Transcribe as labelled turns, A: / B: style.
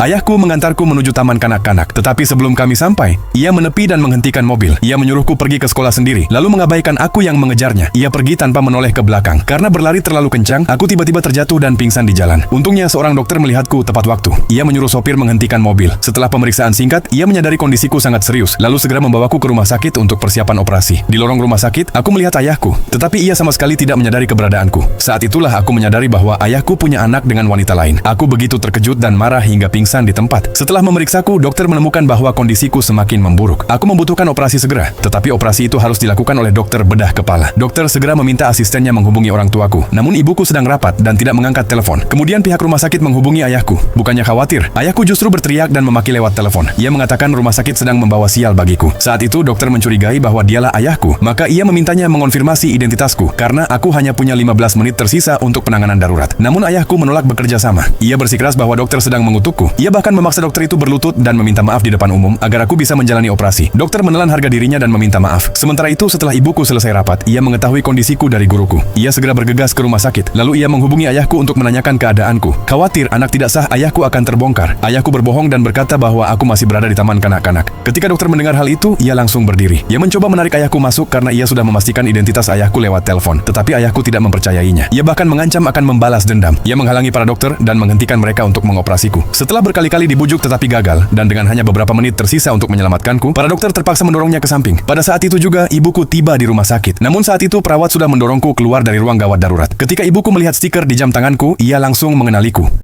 A: Ayahku mengantarku menuju taman kanak-kanak, tetapi sebelum kami sampai, ia menepi dan menghentikan mobil. Ia menyuruhku pergi ke sekolah sendiri, lalu mengabaikan aku yang mengejarnya. Ia pergi tanpa menoleh ke belakang. Karena berlari terlalu kencang, aku tiba-tiba terjatuh dan pingsan di jalan. Untungnya seorang dokter melihatku tepat waktu. Ia menyuruh sopir menghentikan mobil. Setelah pemeriksaan singkat, ia menyadari kondisiku sangat serius, lalu segera membawaku ke rumah sakit untuk persiapan operasi. Di lorong rumah sakit, aku melihat ayahku, tetapi ia sama sekali tidak menyadari keberadaanku. Saat itulah aku menyadari bahwa ayahku punya anak dengan wanita lain. Aku begitu terkejut dan marah hingga pingsan di tempat. Setelah memeriksaku, dokter menemukan bahwa kondisiku semakin memburuk. Aku membutuhkan operasi segera, tetapi operasi itu harus dilakukan oleh dokter bedah kepala. Dokter segera meminta asistennya menghubungi orang tuaku, namun ibuku sedang rapat dan tidak mengangkat telepon. Kemudian pihak rumah sakit menghubungi ayahku. Bukannya khawatir, ayahku justru berteriak dan memaki lewat telepon. Ia mengatakan rumah sakit sedang membawa sial bagiku. Saat itu dokter mencurigai bahwa dialah ayahku, maka ia memintanya mengonfirmasi identitasku karena aku hanya punya 15 menit tersisa untuk penanganan darurat. Namun ayahku menolak bekerja sama. Ia bersikeras bahwa dokter sedang mengutukku. Ia bahkan memaksa dokter itu berlutut dan meminta maaf di depan umum agar aku bisa menjalani operasi. Dokter menelan harga dirinya dan meminta maaf. Sementara itu, setelah ibuku selesai rapat, ia mengetahui kondisiku dari guruku. Ia segera bergegas ke rumah sakit. Lalu ia menghubungi ayahku untuk menanyakan keadaanku. Khawatir anak tidak sah ayahku akan terbongkar. Ayahku berbohong dan berkata bahwa aku masih berada di taman kanak-kanak. Ketika dokter mendengar hal itu, ia langsung berdiri. Ia mencoba menarik ayahku masuk karena ia sudah memastikan identitas ayahku lewat telepon. Tetapi ayahku tidak mempercayainya. Ia bahkan mengancam akan membalas dendam. Ia menghalangi para dokter dan menghentikan mereka untuk mengoperasiku. Setelah berkali-kali dibujuk tetapi gagal, dan dengan hanya beberapa menit tersisa untuk menyelamatkanku, para dokter terpaksa mendorongnya ke samping. Pada saat itu juga, ibuku tiba di rumah sakit. Namun saat itu perawat sudah mendorongku keluar dari ruang gawat darurat. Ketika ibuku melihat stiker di jam tanganku, ia langsung mengenaliku.